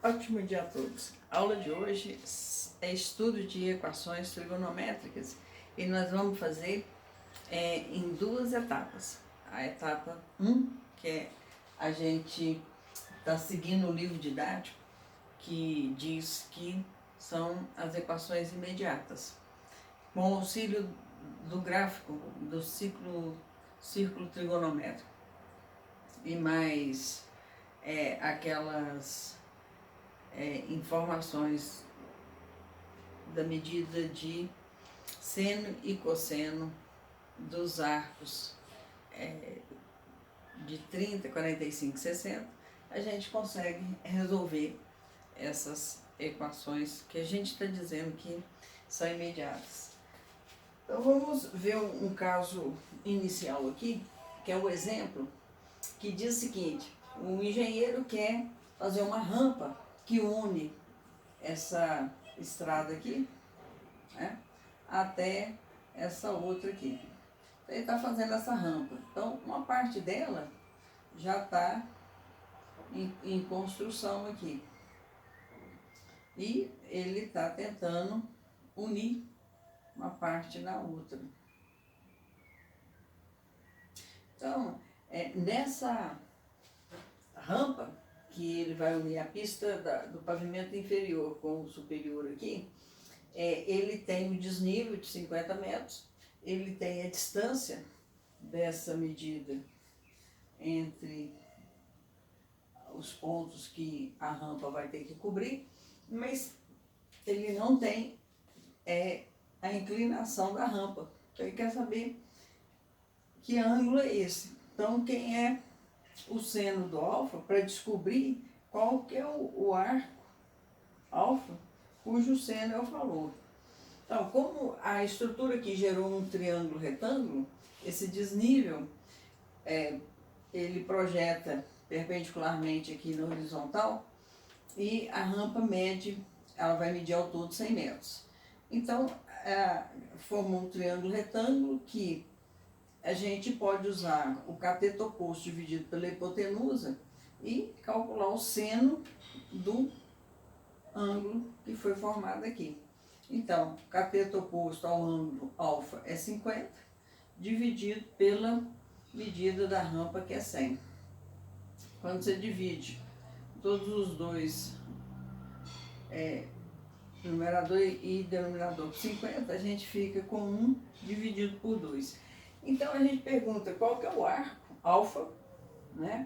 Ótimo dia a todos. A aula de hoje é estudo de equações trigonométricas e nós vamos fazer em duas etapas. A etapa 1, que é a gente está seguindo o livro didático, que diz que são as equações imediatas. Com o auxílio do gráfico do círculo trigonométrico e mais aquelas informações da medida de seno e cosseno dos arcos de 30, 45, 60, a gente consegue resolver essas equações que a gente está dizendo que são imediatas. Então vamos ver um caso inicial aqui, que é o exemplo que diz o seguinte: o engenheiro quer fazer uma rampa que une essa estrada aqui, né, até essa outra aqui. Então, ele está fazendo essa rampa. Então, uma parte dela já está em construção aqui. E ele está tentando unir uma parte na outra. Então, nessa rampa, que ele vai unir a pista do pavimento inferior com o superior aqui, ele tem o desnível de 50 metros, ele tem a distância dessa medida entre os pontos que a rampa vai ter que cobrir, mas ele não tem a inclinação da rampa. Então ele quer saber que ângulo é esse. Então quem é o seno do alfa para descobrir qual que é o arco alfa cujo seno é o valor. Então, como a estrutura aqui gerou um triângulo retângulo, esse desnível ele projeta perpendicularmente aqui na horizontal e a rampa ela vai medir ao todo 100 metros. Então, forma um triângulo retângulo que a gente pode usar o cateto oposto dividido pela hipotenusa e calcular o seno do ângulo que foi formado aqui. Então, o cateto oposto ao ângulo alfa é 50, dividido pela medida da rampa, que é 100. Quando você divide todos os dois, numerador e denominador, por 50, a gente fica com 1 dividido por 2. Então a gente pergunta qual que é o arco alfa, né,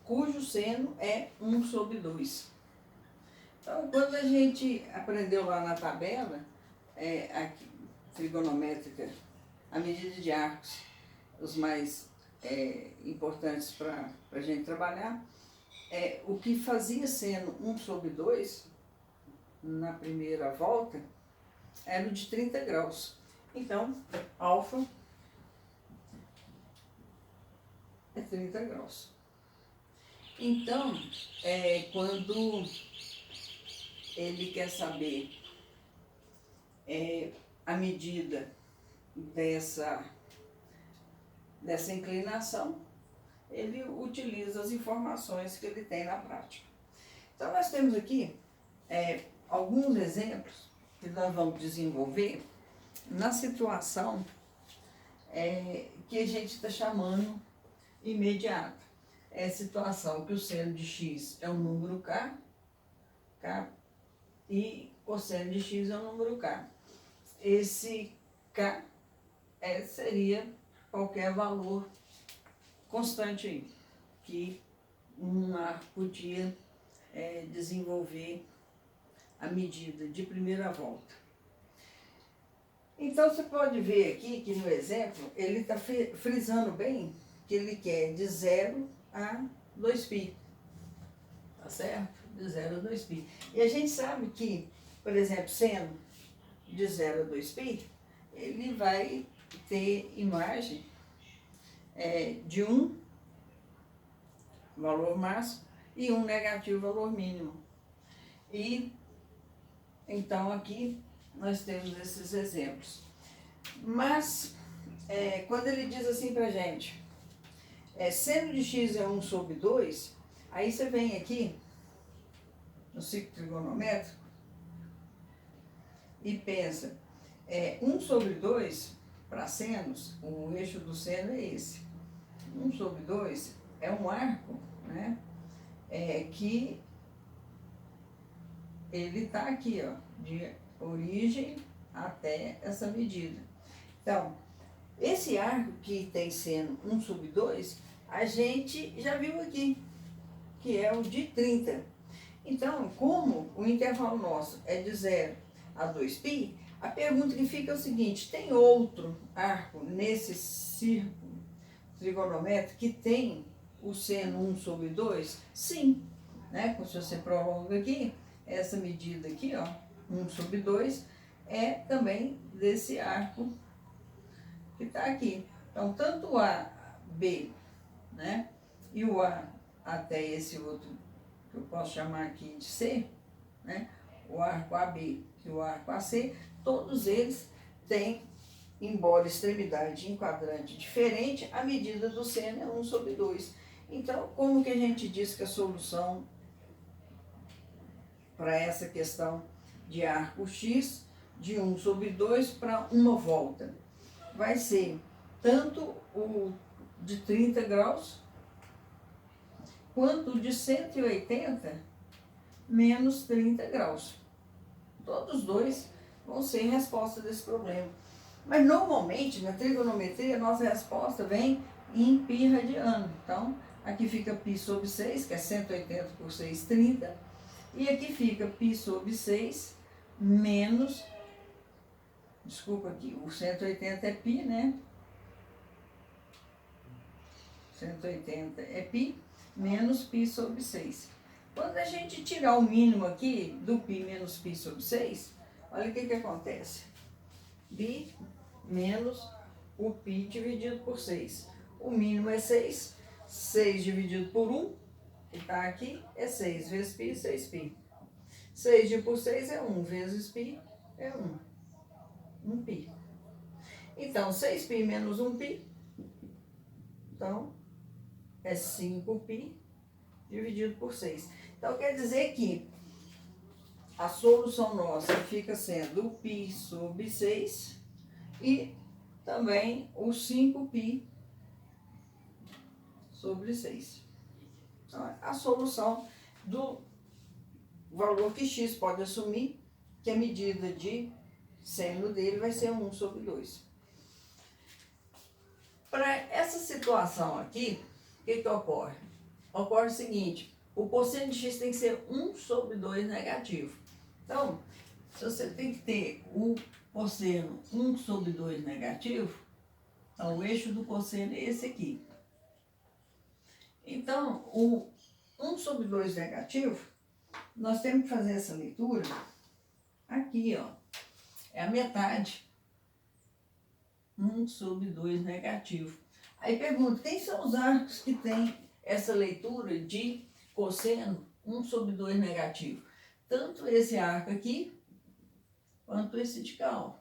cujo seno é 1 sobre 2. Então, quando a gente aprendeu lá na tabela, aqui, trigonométrica, a medida de arcos, os mais importantes para a gente trabalhar, o que fazia seno 1 sobre 2, na primeira volta, era o de 30 graus. Então, alfa é 30 graus. Então, quando ele quer saber a medida dessa inclinação, ele utiliza as informações que ele tem na prática. Então, nós temos aqui alguns exemplos que nós vamos desenvolver na situação que a gente está chamando imediata. É a situação que o seno de x é um número k, e cosseno de x é um número k. Esse k seria qualquer valor constante aí, que um arco podia desenvolver a medida de primeira volta. Então você pode ver aqui que no exemplo ele está frisando bem que ele quer de 0 a 2π, tá certo? De 0 a 2π. E a gente sabe que, por exemplo, seno de 0 a 2π, ele vai ter imagem de 1 valor máximo e 1 negativo valor mínimo. E então aqui nós temos esses exemplos. Mas quando ele diz assim pra gente, seno de x é 1 sobre 2, aí você vem aqui no ciclo trigonométrico e pensa, 1/2 para senos, o eixo do seno é esse. 1/2 é um arco, né, que ele está aqui, ó, de origem até essa medida. Então, esse arco que tem seno 1/2, a gente já viu aqui, que é o de 30. Então, como o intervalo nosso é de 0 a 2π, a pergunta que fica é o seguinte: tem outro arco nesse círculo trigonométrico que tem o seno 1/2? Sim, né? Se você prolonga aqui, essa medida aqui, ó, 1/2, é também desse arco que está aqui. Então, tanto o AB, né, e o A até esse outro, que eu posso chamar aqui de C, né, o arco AB e o arco AC, todos eles têm, embora extremidade em quadrante diferente, a medida do seno é 1/2. Então, como que a gente diz que a solução para essa questão de arco X de 1/2 para uma volta? Vai ser tanto o de 30 graus quanto o de 180 menos 30 graus. Todos dois vão ser resposta desse problema. Mas normalmente na trigonometria a nossa resposta vem em π radiano. Então aqui fica π/6, que é 180 por 6, 30. E aqui fica π/6 menos, desculpa aqui, o 180 é π, né? 180 é π menos π/6. Quando a gente tirar o mínimo aqui do π menos π/6, olha o que acontece. π menos o π dividido por 6. O mínimo é 6. 6 dividido por 1, que está aqui, é 6 vezes π, 6π. 6 dividido por 6 é 1 vezes π é 1. 1π. Então, 6π menos 1π, então, é 5π dividido por 6. Então, quer dizer que a solução nossa fica sendo o π/6 e também o 5π/6. Então, a solução do valor que x pode assumir, que a medida de seno dele vai ser 1/2. Para essa situação aqui, o que ocorre? Ocorre o seguinte: o cosseno de x tem que ser 1/2 negativo. Então, se você tem que ter o cosseno 1/2 negativo, então o eixo do cosseno é esse aqui. Então, o 1/2 negativo, nós temos que fazer essa leitura aqui, ó. É a metade. 1/2 negativo. Aí pergunto, quem são os arcos que têm essa leitura de cosseno 1/2 negativo? Tanto esse arco aqui, quanto esse de cá, ó.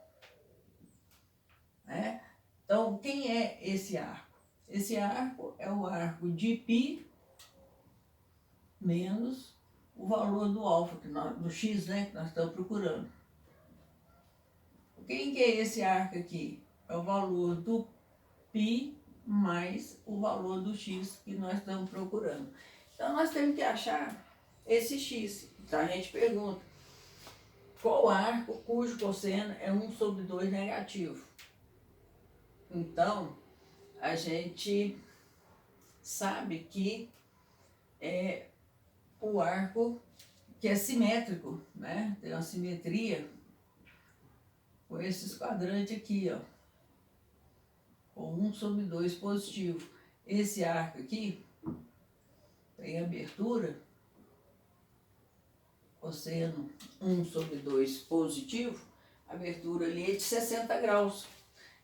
Né? Então, quem é esse arco? Esse arco é o arco de π menos o valor do alfa, do x, né, que nós estamos procurando. Quem que é esse arco aqui? É o valor do π mais o valor do x que nós estamos procurando. Então, nós temos que achar esse x. Então, a gente pergunta, qual arco cujo cosseno é 1/2 negativo? Então, a gente sabe que é o arco que é simétrico, né? Tem uma simetria com esses quadrantes aqui, ó, com 1/2 positivo. Esse arco aqui tem abertura, cosseno 1/2 positivo, a abertura ali é de 60 graus,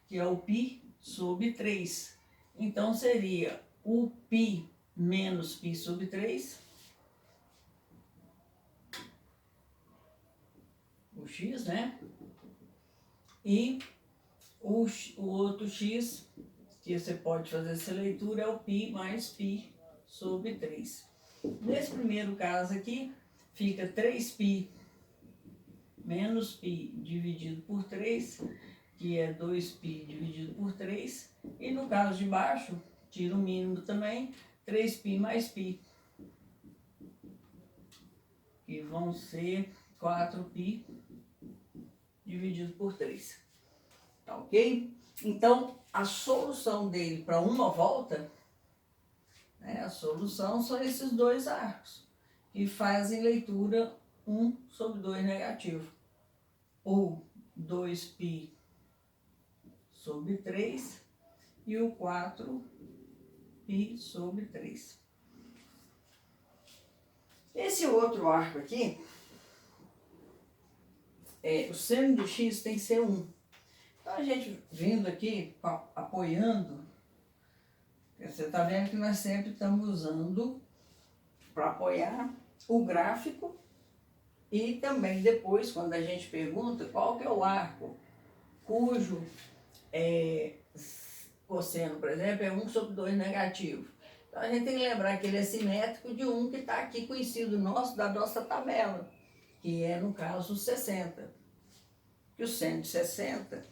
que é o π/3. Então, seria o π menos π/3, o x, né? E o outro x, que você pode fazer essa leitura, é o π mais π/3. Nesse primeiro caso aqui, fica 3π menos π dividido por 3, que é 2π dividido por 3. E no caso de baixo, tira o mínimo também, 3π mais π, que vão ser 4π dividido por 3. Tá ok? Então, a solução dele para uma volta, né, a solução são esses dois arcos, que fazem leitura 1 sobre 2 negativo, ou 2π sobre 3 e o 4π sobre 3. Esse outro arco aqui, o seno de x tem que ser 1. Então a gente vindo aqui, apoiando, você está vendo que nós sempre estamos usando para apoiar o gráfico e também depois, quando a gente pergunta qual que é o arco cujo cosseno, por exemplo, é 1 sobre 2 negativo. Então a gente tem que lembrar que ele é simétrico de um que está aqui conhecido nosso, da nossa tabela, que é, no caso, 60. Que o seno de 60,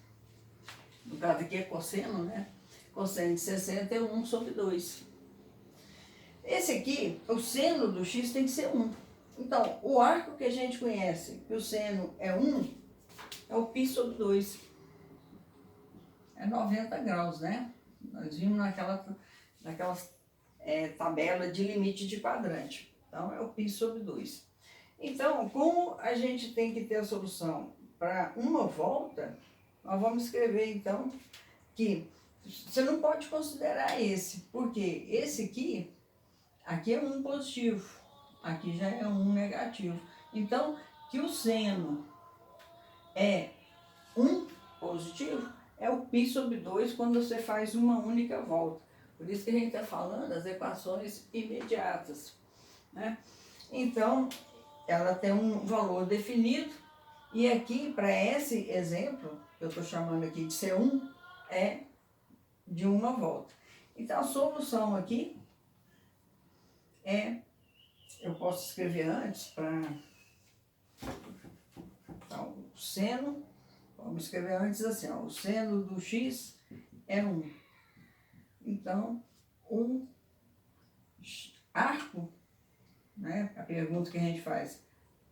no caso aqui é cosseno, né? Cosseno de 60 é 1 sobre 2. Esse aqui, o seno do x tem que ser 1. Então, o arco que a gente conhece, que o seno é 1, é o π sobre 2. É 90 graus, né? Nós vimos naquela tabela de limite de quadrante. Então, é o π sobre 2. Então, como a gente tem que ter a solução para uma volta, nós vamos escrever, então, que você não pode considerar esse, porque esse aqui é 1 positivo, aqui já é 1 negativo. Então, que o seno é 1 positivo, é o π sobre 2 quando você faz uma única volta. Por isso que a gente está falando das equações imediatas, né? Então, ela tem um valor definido, e aqui, para esse exemplo, que eu estou chamando aqui de C1, é de uma volta. Então, a solução aqui eu posso escrever antes para então, o seno, vamos escrever antes assim, ó, o seno do x é 1. Então, um arco, né, a pergunta que a gente faz,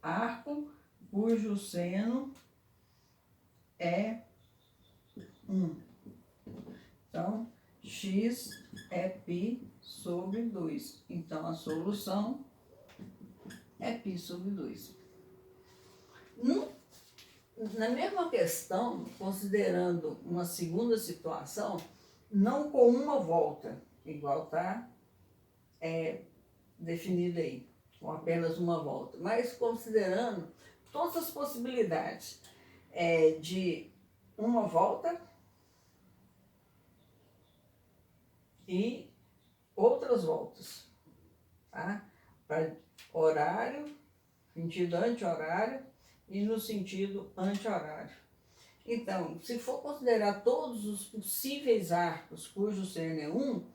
arco cujo seno é 1. Então, x é π sobre 2. Então, a solução é π sobre 2. Na mesma questão, considerando uma segunda situação, não com uma volta, igual está definido aí, com apenas uma volta, mas considerando todas as possibilidades de uma volta e outras voltas, tá? Para horário, sentido anti-horário e no sentido anti-horário. Então, se for considerar todos os possíveis arcos cujo seno é 1,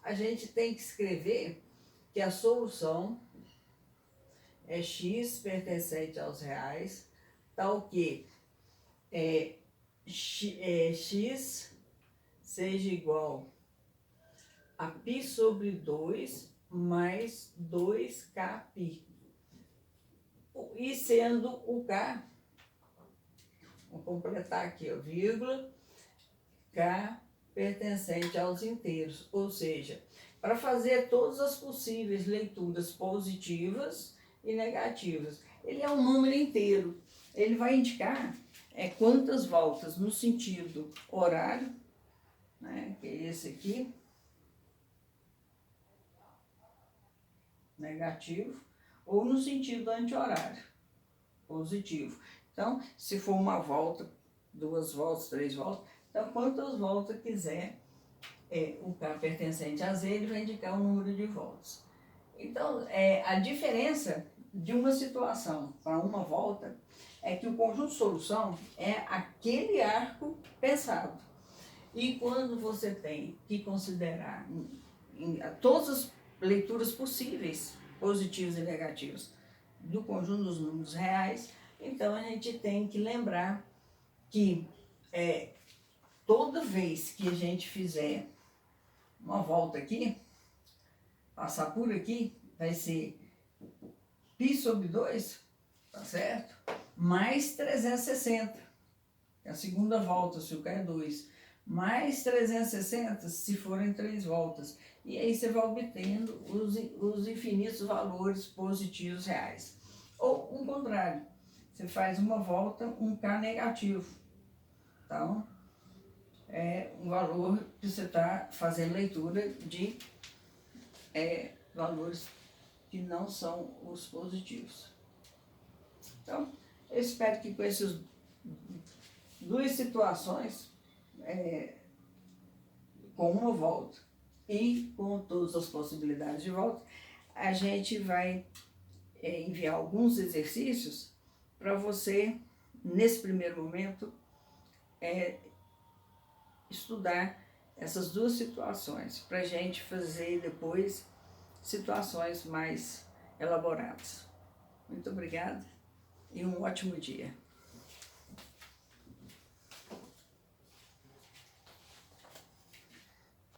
a gente tem que escrever que a solução é x pertencente aos reais, tal que x seja igual a π sobre 2 mais 2kπ. E sendo o k, vou completar aqui, ó, vírgula, k pertencente aos inteiros, ou seja, para fazer todas as possíveis leituras positivas e negativas. Ele é um número inteiro, ele vai indicar quantas voltas no sentido horário, né, que é esse aqui, negativo, ou no sentido anti-horário, positivo. Então, se for uma volta, 2 voltas, 3 voltas, então quantas voltas quiser o k pertencente a z, ele vai indicar o número de voltas. Então, a diferença de uma situação para uma volta é que o conjunto de solução é aquele arco pensado. E quando você tem que considerar todas as leituras possíveis, positivas e negativas, do conjunto dos números reais. Então a gente tem que lembrar que toda vez que a gente fizer uma volta aqui, passar por aqui, vai ser π sobre 2, tá certo? Mais 360, a segunda volta, se o K é 2, mais 360 se forem 3 voltas. E aí você vai obtendo os infinitos valores positivos reais. Ou o contrário, você faz uma volta, um K negativo. Então, é um valor que você está fazendo leitura de valores que não são os positivos. Então, eu espero que com essas duas situações, com uma volta e com todas as possibilidades de volta, a gente vai enviar alguns exercícios para você, nesse primeiro momento, estudar essas duas situações, para a gente fazer depois situações mais elaboradas. Muito obrigada e um ótimo dia.